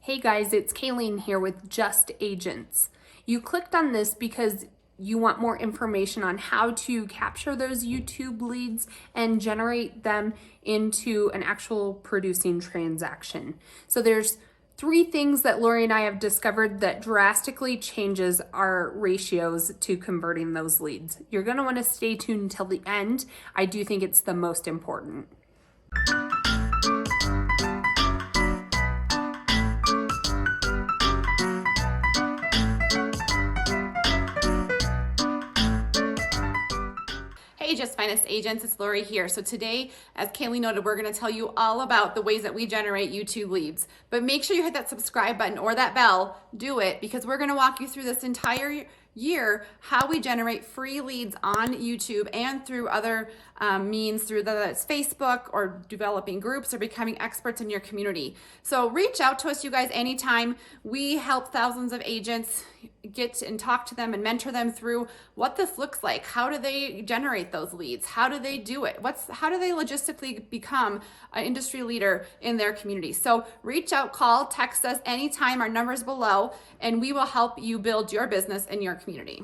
Hey guys, it's Kayleen here with Just Agents. You clicked on this because you want more information on how to capture those YouTube leads and generate them into an actual producing transaction. So there's 3 things that Lori and I have discovered that drastically changes our ratios to converting those leads. You're going to want to stay tuned until the end. I do think it's the most important. Hey, Just Finest Agents, it's Lori here. So today, as Kaylee noted, we're going to tell you all about the ways that we generate YouTube leads. But make sure you hit that subscribe button or that bell. Do it, because we're going to walk you through this entire year how we generate free leads on YouTube and through other means, through whether it's Facebook or developing groups or becoming experts in your community. So reach out to us, you guys, anytime. We help thousands of agents get and talk to them and mentor them through what this looks like. How do they generate those leads? How do they do it? How do they logistically become an industry leader in their community? So reach out, call, text us anytime. Our number's below, and we will help you build your business in your community.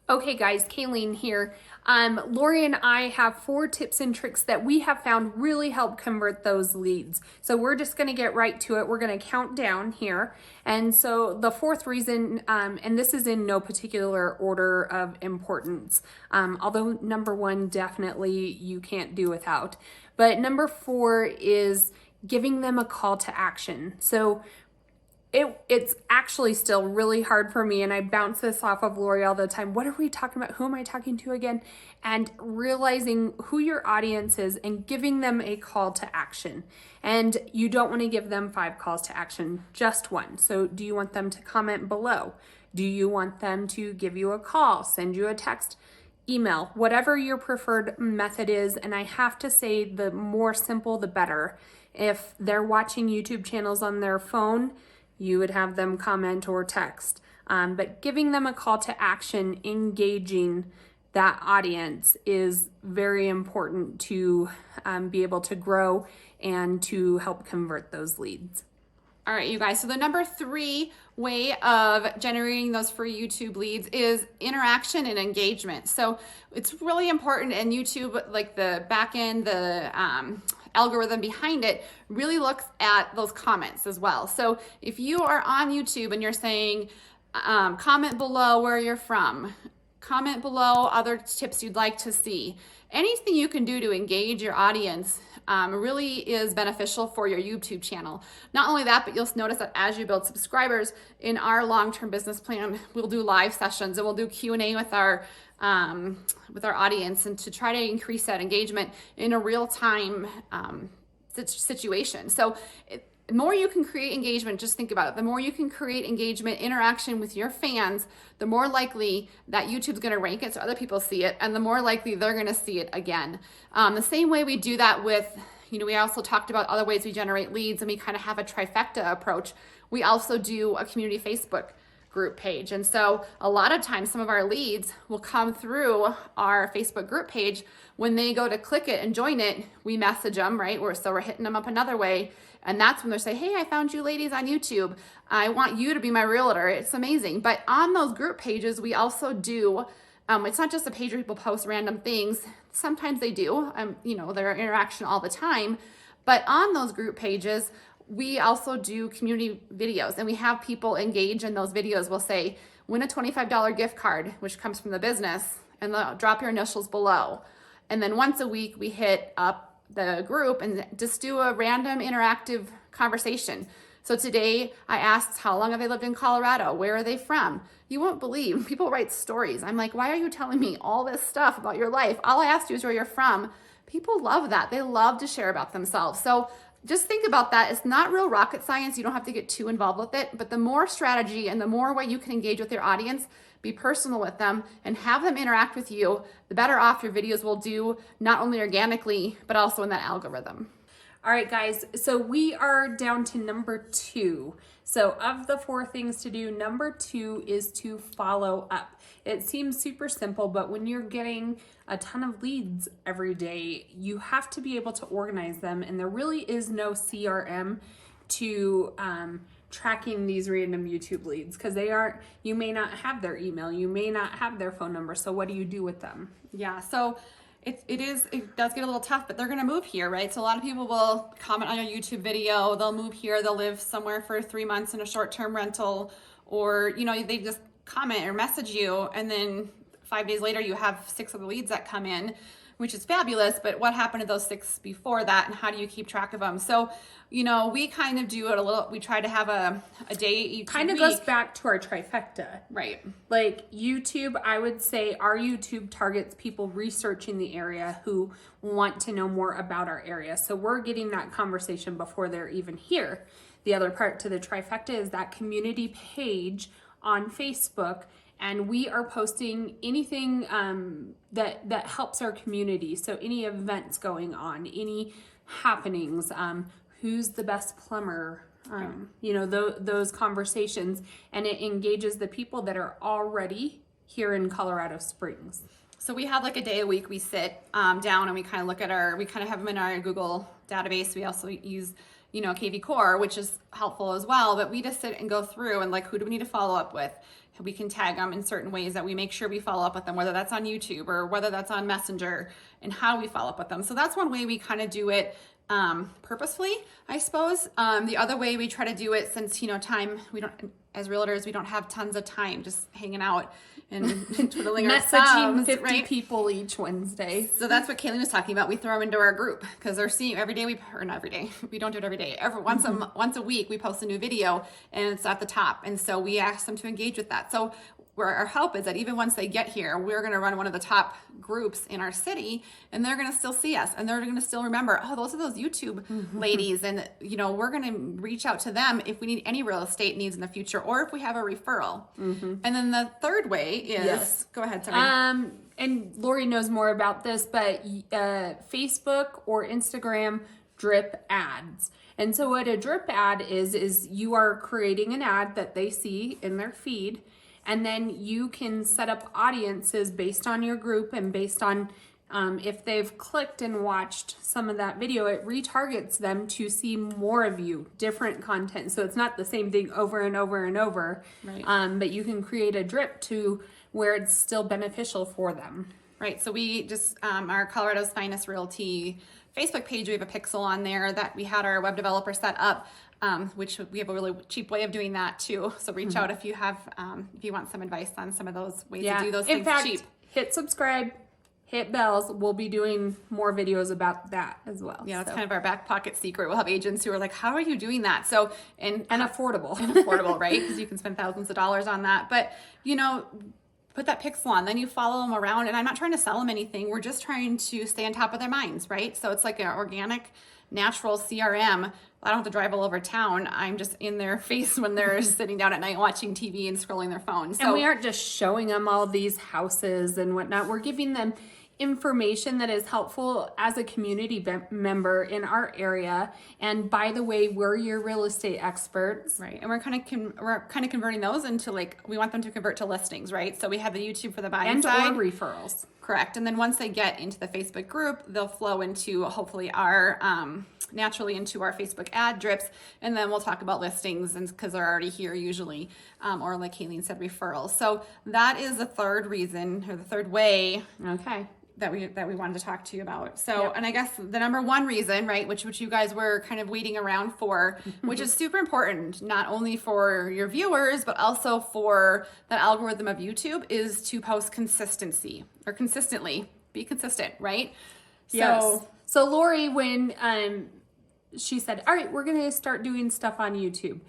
Okay guys, Kayleen here. Lori and I have 4 tips and tricks that we have found really help convert those leads. So we're just gonna get right to it. We're gonna count down here. And so the 4th reason, and this is in no particular order of importance, although number 1 definitely you can't do without. But number 4 is giving them a call to action. So it's actually still really hard for me, and I bounce this off of Lori all the time. What are we talking about? Who am I talking to again? And realizing who your audience is and giving them a call to action. And you don't want to give them 5 calls to action, just 1. So do you want them to comment below? Do you want them to give you a call, send you a text, email, whatever your preferred method is? And I have to say, the more simple, the better. If they're watching YouTube channels on their phone, you would have them comment or text. But giving them a call to action, engaging that audience is very important to be able to grow and to help convert those leads. All right, you guys, so the number 3 way of generating those free YouTube leads is interaction and engagement. So it's really important, and YouTube, like the back end, the algorithm behind it, really looks at those comments as well. So if you are on YouTube and you're saying, comment below where you're from, comment below other tips you'd like to see, anything you can do to engage your audience really is beneficial for your YouTube channel. Not only that, but you'll notice that as you build subscribers in our long-term business plan, we'll do live sessions and we'll do Q&A with our audience, and to try to increase that engagement in a real-time situation. So the more you can create engagement, just think about it, the more you can create engagement, interaction with your fans, the more likely that YouTube's gonna rank it so other people see it, and the more likely they're gonna see it again. The same way we do that with, we also talked about other ways we generate leads, and we kind of have a trifecta approach. We also do a community Facebook group page. And so a lot of times some of our leads will come through our Facebook group page. When they go to click it and join it, we message them, right? So we're hitting them up another way. And that's when they say, hey, I found you ladies on YouTube. I want you to be my realtor. It's amazing. But on those group pages, we also do, it's not just a page where people post random things. Sometimes they do, their interaction all the time. But on those group pages, we also do community videos, and we have people engage in those videos. We'll say, win a $25 gift card, which comes from the business, and drop your initials below. And then once a week, we hit up the group and just do a random interactive conversation. So today I asked, how long have they lived in Colorado? Where are they from? You won't believe, people write stories. I'm like, why are you telling me all this stuff about your life? All I asked you is where you're from. People love that. They love to share about themselves. So just think about that. It's not real rocket science. You don't have to get too involved with it, but the more strategy and the more way you can engage with your audience, be personal with them, and have them interact with you, the better off your videos will do, not only organically, but also in that algorithm. All right, guys, so we are down to number 2. So of the 4 things to do, number 2 is to follow up. It seems super simple, but when you're getting a ton of leads every day, you have to be able to organize them, and there really is no CRM to tracking these random YouTube leads? Because you may not have their email, you may not have their phone number. So what do you do with them? Yeah, so it does get a little tough, but they're going to move here, right? So a lot of people will comment on your YouTube video, they'll move here, they'll live somewhere for 3 months in a short-term rental, or, they just comment or message you, and then 5 days later you have 6 other leads that come in, which is fabulous, but what happened to those 6 before that, and how do you keep track of them? So, we kind of do it a little, we try to have a day each kind of week. Goes back to our trifecta. Right. Like YouTube, I would say our YouTube targets people researching the area who want to know more about our area. So we're getting that conversation before they're even here. The other part to the trifecta is that community page on Facebook, and we are posting anything that helps our community. So any events going on, any happenings, who's the best plumber, those conversations, and it engages the people that are already here in Colorado Springs. So we have like a day a week we sit down and we kind of look at we kind of have them in our Google database. We also use KV Core, which is helpful as well, but we just sit and go through and like, who do we need to follow up with? We can tag them in certain ways that we make sure we follow up with them, whether that's on YouTube or whether that's on Messenger, and how we follow up with them. So that's one way we kind of do it purposefully, I suppose. The other way we try to do it, since time, as realtors, we don't have tons of time just hanging out and twiddling our messaging thumbs, 50 right? people each Wednesday. So that's what Kayleen was talking about. We throw them into our group because they're seeing every day. Or not every day. We don't do it every day. Once a week, we post a new video and it's at the top. And so we ask them to engage with that. So where our hope is that even once they get here, we're going to run one of the top groups in our city, and they're going to still see us, and they're going to still remember, oh, those are those YouTube ladies, and we're going to reach out to them if we need any real estate needs in the future, or if we have a referral. And then the third way is, Go ahead, sorry. And Lori knows more about this, but Facebook or Instagram drip ads. And so what a drip ad is you are creating an ad that they see in their feed, and then you can set up audiences based on your group and based on if they've clicked and watched some of that video, it retargets them to see more of you, different content. So it's not the same thing over and over and over, right. But you can create a drip to where it's still beneficial for them. Right. So we just, our Colorado's Finest Realty Facebook page, we have a pixel on there that we had our web developer set up, which we have a really cheap way of doing that too. So reach out if you have, if you want some advice on some of those ways to do those things in fact, cheap. Hit subscribe, hit bells. We'll be doing more videos about that as well. Yeah, that's kind of our back pocket secret. We'll have agents who are like, how are you doing that? So, and affordable. And affordable, right? Because you can spend thousands of dollars on that. But, put that pixel on, then you follow them around. And I'm not trying to sell them anything. We're just trying to stay on top of their minds, right? So it's like an organic, natural CRM. I don't have to drive all over town. I'm just in their face when they're sitting down at night watching TV and scrolling their phone. So, and we aren't just showing them all these houses and whatnot. We're giving them information that is helpful as a community member in our area. And by the way, we're your real estate experts, right? And we're kind of converting those into we want them to convert to listings, right? So we have the YouTube for the buying side, or referrals, correct? And then once they get into the Facebook group, they'll flow into hopefully our naturally into our Facebook ad drips, and then we'll talk about listings, and because they're already here usually, or like Kayleen said, referrals. So that is the third reason, or the third way. Okay. That we wanted to talk to you about. So, And I guess the number one reason, right, which you guys were kind of waiting around for, which is super important, not only for your viewers, but also for the algorithm of YouTube, is to post consistently. Be consistent, right? Yes. So Lori, when she said, all right, we're going to start doing stuff on YouTube,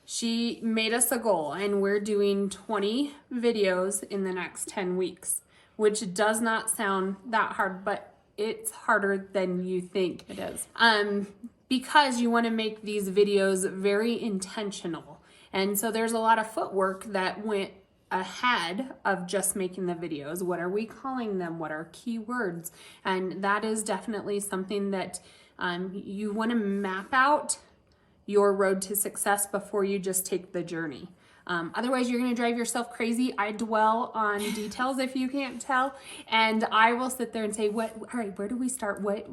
she made us a goal, and we're doing 20 videos in the next 10 weeks. Which does not sound that hard, but it's harder than you think. It is. Because you want to make these videos very intentional. And so there's a lot of footwork that went ahead of just making the videos. What are we calling them? What are keywords? And that is definitely something that you want to map out your road to success before you just take the journey. Otherwise, you're going to drive yourself crazy. I dwell on details if you can't tell, and I will sit there and say, all right, where do we start? What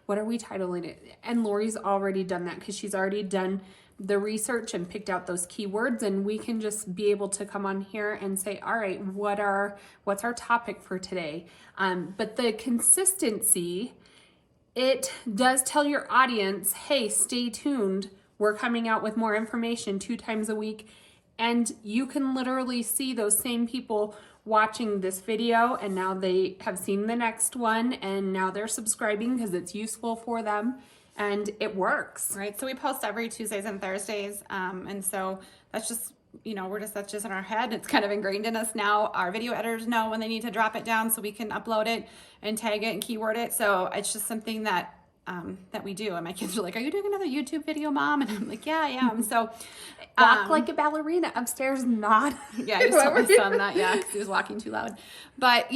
are we titling it? And Lori's already done that because she's already done the research and picked out those keywords, and we can just be able to come on here and say, all right, what's our topic for today? But the consistency, it does tell your audience, hey, stay tuned. We're coming out with more information 2 times a week. And you can literally see those same people watching this video, and now they have seen the next one, and now they're subscribing because it's useful for them, and it works. Right. So we post every Tuesdays and Thursdays. And so that's just, that's just in our head. It's kind of ingrained in us now. Our video editors know when they need to drop it down so we can upload it and tag it and keyword it. So it's just something that we do. And my kids are like, are you doing another YouTube video, Mom? And I'm like, yeah, I am. So walk like a ballerina upstairs, not. Yeah, I just told my son that, because he was walking too loud. But,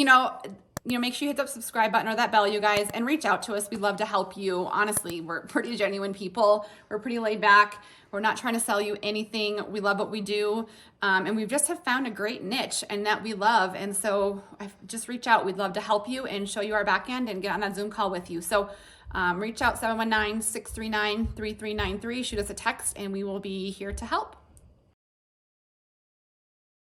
make sure you hit that subscribe button or that bell, you guys, and reach out to us. We'd love to help you. Honestly, we're pretty genuine people. We're pretty laid back. We're not trying to sell you anything. We love what we do. And we just have found a great niche and that we love. And so just reach out. We'd love to help you and show you our back end and get on that Zoom call with you. So reach out 719-639-3393. Shoot us a text and we will be here to help.